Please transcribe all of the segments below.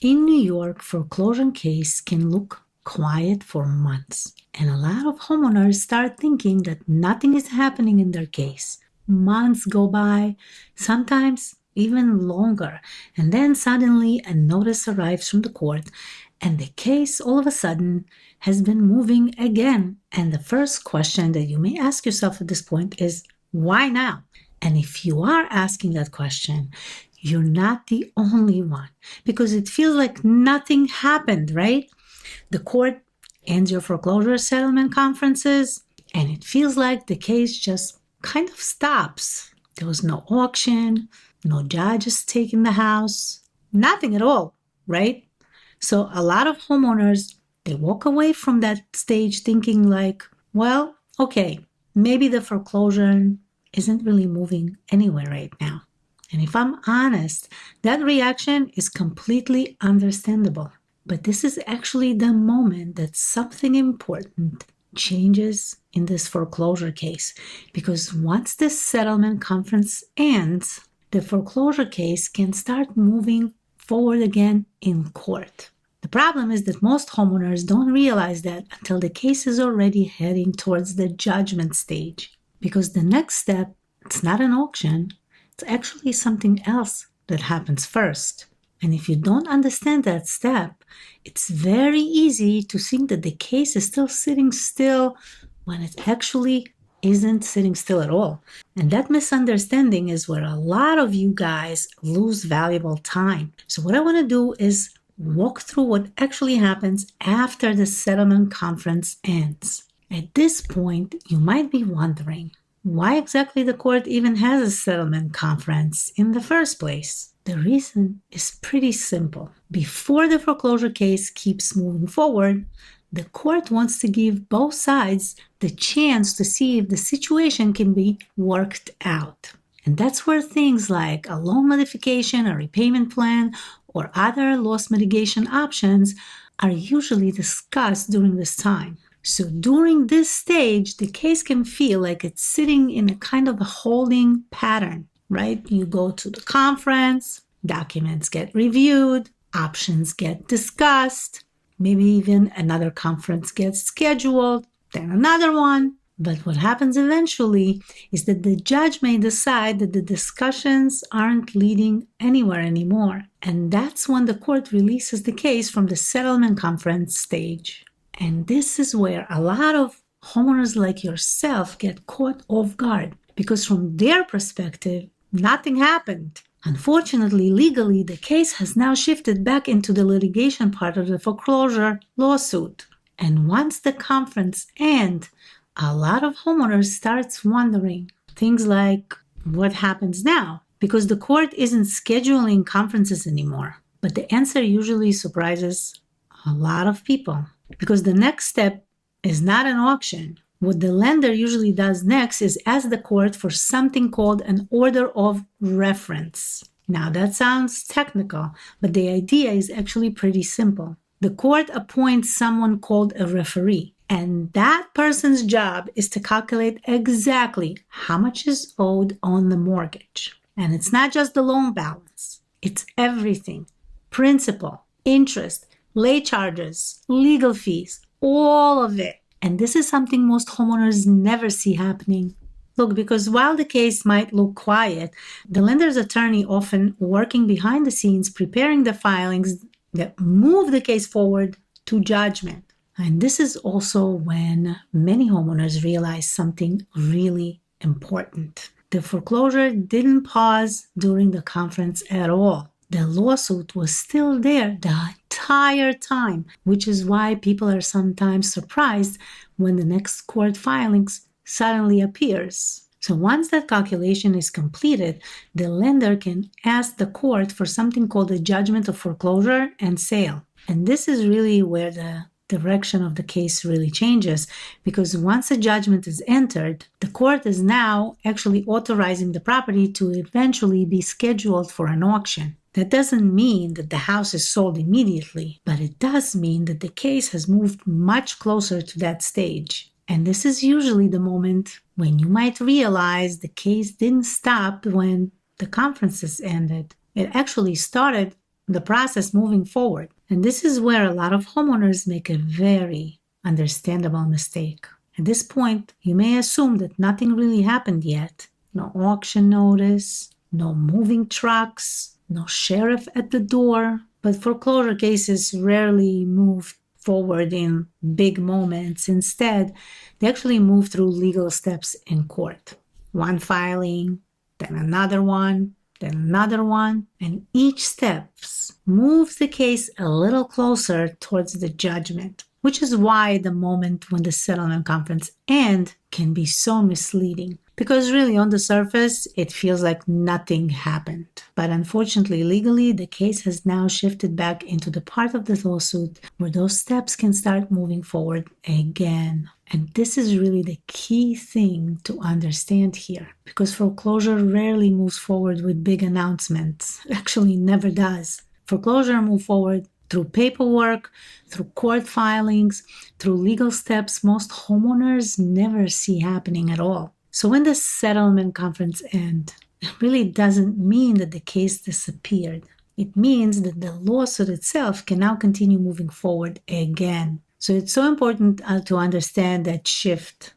In New York, foreclosure case can look quiet for months, and a lot of homeowners start thinking that nothing is happening in their case. Months go by, sometimes even longer, and then suddenly a notice arrives from the court, and the case all of a sudden has been moving again. And the first question that you may ask yourself at this point is, why now? And if you are asking that question, you're not the only one, because it feels like nothing happened, right? The court ends your foreclosure settlement conferences, and it feels like the case just kind of stops. There was no auction, no judges taking the house, nothing at all, right? So a lot of homeowners, they walk away from that stage thinking like, well, okay, maybe the foreclosure isn't really moving anywhere right now. And if I'm honest, that reaction is completely understandable. But this is actually the moment that something important changes in this foreclosure case. Because once the settlement conference ends, the foreclosure case can start moving forward again in court. The problem is that most homeowners don't realize that until the case is already heading towards the judgment stage. Because the next step, it's not an auction, it's actually something else that happens first. And if you don't understand that step, it's very easy to think that the case is still sitting still when it actually isn't sitting still at all. And that misunderstanding is where a lot of you guys lose valuable time. So what I want to do is walk through what actually happens after the settlement conference ends. At this point, you might be wondering, why exactly the court even has a settlement conference in the first place? The reason is pretty simple. Before the foreclosure case keeps moving forward, the court wants to give both sides the chance to see if the situation can be worked out. And that's where things like a loan modification, a repayment plan, or other loss mitigation options are usually discussed during this time. So during this stage, the case can feel like it's sitting in a kind of a holding pattern, right? You go to the conference, documents get reviewed, options get discussed, maybe even another conference gets scheduled, then another one. But what happens eventually is that the judge may decide that the discussions aren't leading anywhere anymore. And that's when the court releases the case from the settlement conference stage. And this is where a lot of homeowners like yourself get caught off guard, because from their perspective, nothing happened. Unfortunately, legally, the case has now shifted back into the litigation part of the foreclosure lawsuit. And once the conference ends, a lot of homeowners starts wondering things like, what happens now? Because the court isn't scheduling conferences anymore. But the answer usually surprises a lot of people, because the next step is not an auction. What the lender usually does next is ask the court for something called an order of reference. Now that sounds technical, but the idea is actually pretty simple. The court appoints someone called a referee, and that person's job is to calculate exactly how much is owed on the mortgage. And it's not just the loan balance, it's everything: principal, interest, late charges, legal fees, all of it. And this is something most homeowners never see happening. Look, because while the case might look quiet, the lender's attorney often working behind the scenes, preparing the filings that move the case forward to judgment. And this is also when many homeowners realize something really important. The foreclosure didn't pause during the conference at all. The lawsuit was still there the entire time, which is why people are sometimes surprised when the next court filings suddenly appears. So once that calculation is completed, the lender can ask the court for something called a judgment of foreclosure and sale. And this is really where the direction of the case really changes, because once a judgment is entered, the court is now actually authorizing the property to eventually be scheduled for an auction. That doesn't mean that the house is sold immediately, but it does mean that the case has moved much closer to that stage. And this is usually the moment when you might realize the case didn't stop when the conferences ended. It actually started the process moving forward. And this is where a lot of homeowners make a very understandable mistake. At this point, you may assume that nothing really happened yet. No auction notice, no moving trucks, no sheriff at the door. But foreclosure cases rarely move forward in big moments. Instead, they actually move through legal steps in court. One filing, then another one, then another one, and each step moves the case a little closer towards the judgment, which is why the moment when the settlement conference ends can be so misleading. Because really, on the surface, it feels like nothing happened. But unfortunately, legally, the case has now shifted back into the part of the lawsuit where those steps can start moving forward again. And this is really the key thing to understand here, because foreclosure rarely moves forward with big announcements. It actually never does. Foreclosure moves forward through paperwork, through court filings, through legal steps most homeowners never see happening at all. So when the settlement conference ends, it really doesn't mean that the case disappeared. It means that the lawsuit itself can now continue moving forward again. So it's so important to understand that shift,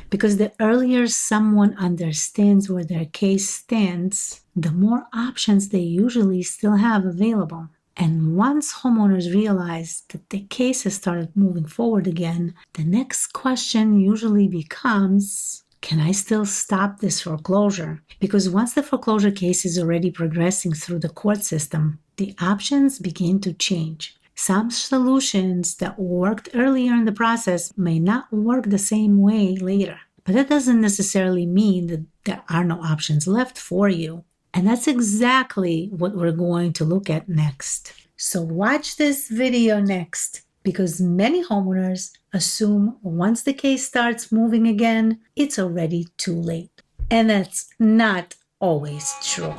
because the earlier someone understands where their case stands, the more options they usually still have available. And once homeowners realize that the case has started moving forward again, the next question usually becomes, can I still stop this foreclosure? Because once the foreclosure case is already progressing through the court system, the options begin to change. Some solutions that worked earlier in the process may not work the same way later. But that doesn't necessarily mean that there are no options left for you. And that's exactly what we're going to look at next. So watch this video next, because many homeowners assume once the case starts moving again, it's already too late. And that's not always true.